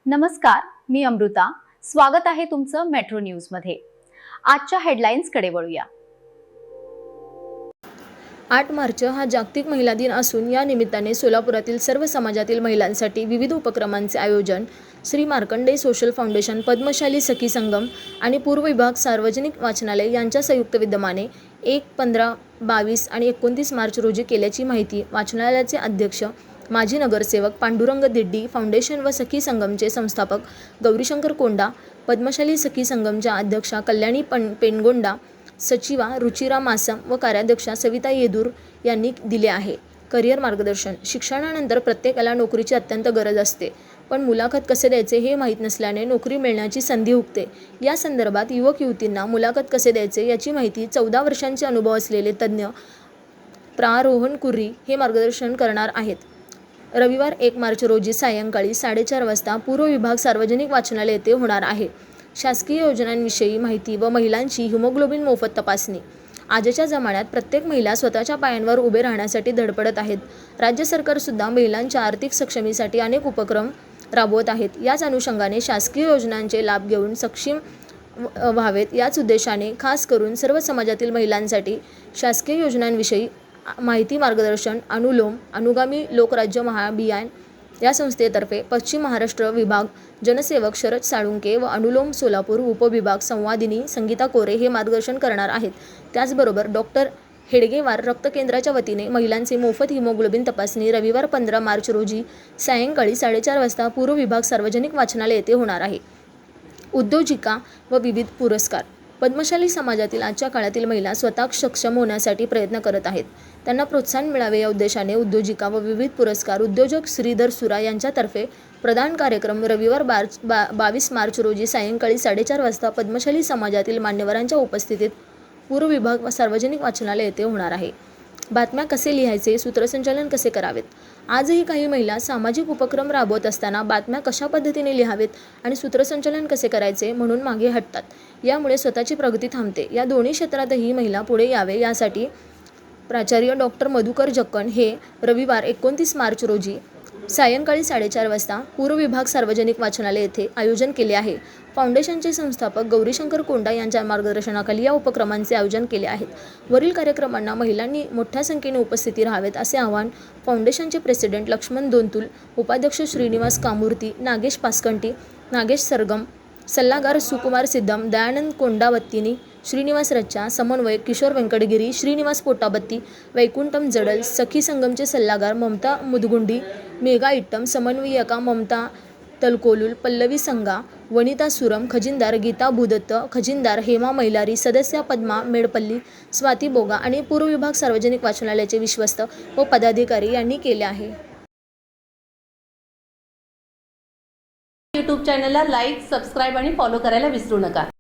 नमस्कार, मी अमृता. स्वागत आहे तुमचं मेट्रो न्यूज मध्ये. आजच्या हेडलाईन्सकडे वळूया. 8 मार्च हा जागतिक महिला दिन असून या निमित्ताने सोलापुरातील सर्व समाजातील महिलांसाठी विविध उपक्रमांचे आयोजन श्री मार्कंडेय सोशल फाउंडेशन, पद्मशाली सखी संगम आणि पूर्व विभाग सार्वजनिक वाचनालय यांच्या संयुक्त विद्यमाने 1, 15, 22 आणि 29 मार्च रोजी केल्याची माहिती वाचनालयाचे अध्यक्ष माजी नगरसेवक पांडुरंग दिड्डी, फाउंडेशन व सखी संगमचे संस्थापक गौरीशंकर कोंडा, पद्मशाली सखी संगमच्या अध्यक्षा कल्याणी पेनगोंडा, सचिवा रुचिरा मासम व कार्याध्यक्षा सविता येदूर यांनी दिले आहे. करिअर मार्गदर्शन. शिक्षणानंतर प्रत्येकाला नोकरीची अत्यंत गरज असते, पण मुलाखत कसे द्यायचे हे माहीत नसल्याने नोकरी मिळण्याची संधी हुकते. या संदर्भात युवक युवतींना मुलाखत कसे द्यायचे याची माहिती 14 वर्षांचे अनुभव असलेले तज्ज्ञ प्रा. रोहन कुर्री हे मार्गदर्शन करणार आहेत. रविवार 1 मार्च रोजी सायंकाळी 4:30 वाजता पूर्व विभाग सार्वजनिक वाचनालय येथे होणार आहे. शासकीय योजनांविषयी माहिती व महिलांची हिमोग्लोबिन मोफत तपासणी. आजच्या जमान्यात प्रत्येक महिला स्वतःच्या पायांवर उभे राहण्यासाठी धडपडत आहेत. राज्य सरकारसुद्धा महिलांच्या आर्थिक सक्षमीसाठी अनेक उपक्रम राबवत आहेत. याच अनुषंगाने शासकीय योजनांचे लाभ घेऊन सक्षम व्हावेत याच उद्देशाने खास करून सर्व समाजातील महिलांसाठी शासकीय योजनांविषयी माहिती मार्गदर्शन अनुगामी लोकराज्य महाअभियान या संस्थेतर्फे पश्चिम महाराष्ट्र विभाग जनसेवक शरद साळुंके व अनुलोम सोलापूर उपविभाग संवादिनी संगीता कोरे हे मार्गदर्शन करणार आहेत. त्याचबरोबर डॉक्टर हेडगेवार रक्त केंद्राच्या वतीने महिलांचे मोफत हिमोग्लोबिन तपासणी रविवार 15 मार्च रोजी सायंकाळी 4:30 वाजता पूर्व विभाग सार्वजनिक वाचनालय येथे होणार आहे. उद्योजिका व विविध पुरस्कार. पद्मशाली समाजातील आजच्या काळातील महिला स्वतः सक्षम होण्यासाठी प्रयत्न करत आहेत. त्यांना प्रोत्साहन मिळावे या उद्देशाने उद्योजिका व विविध पुरस्कार उद्योजक श्रीधर सुरा यांच्यातर्फे प्रदान कार्यक्रम रविवार 22 मार्च रोजी सायंकाळी 4:30 वाजता पद्मशाली समाजातील मान्यवरांच्या उपस्थितीत पूर्व विभाग व सार्वजनिक वाचनालय येथे होणार आहे. बातम्या कसे लिहायचे, सूत्रसंचालन कसे करावेत. आजही काही महिला सामाजिक उपक्रम राबवत असताना बातम्या कशा पद्धतीने लिहावेत आणि सूत्रसंचालन कसे करायचे म्हणून मागे हटतात. यामुळे स्वतःची प्रगती थांबते. या दोन्ही क्षेत्रातही महिला पुढे यावे यासाठी प्राचार्य डॉक्टर मधुकर जक्कन हे रविवार 29 मार्च रोजी सायंकाळी 4:30 वाजता पूर्व विभाग सार्वजनिक वाचनालय येथे आयोजन केले आहे. फाउंडेशनचे संस्थापक गौरीशंकर कोंडा यांच्या मार्गदर्शनाखाली या उपक्रमांचे आयोजन केले आहेत. वरील कार्यक्रमांना महिलांनी मोठ्या संख्येने उपस्थिती राहावेत असे आवाहन फाउंडेशनचे प्रेसिडेंट लक्ष्मण दोंतुल, उपाध्यक्ष श्रीनिवास कामूर्ती, नागेश पासकंटी, नागेश सरगम, सल्लागार सुकुमार सिद्धम, दयानंद कोंडावत्तिनी, श्रीनिवास रच्चा, समन्वयक किशोर व्यंकटगिरी, श्रीनिवास पोटाबत्ती, वैकुंठम जडल, सखी संगमचे सल्लागार ममता मुदगुंडी, मेघा इट्टम, समन्वयिका ममता तलकोलुल, पल्लवी संगा, वनिता सुरम, खजिनदार गीता भूदत्त, खजिनदार हेमा मैलारी, सदस्या पद्मा मेडपल्ली, स्वाती बोगा आणि पूर्व विभाग सार्वजनिक वाचनालयाचे विश्वस्त व पदाधिकारी यांनी केले आहे. यूट्यूब चॅनलला लाईक, सबस्क्राईब आणि फॉलो करायला विसरू नका.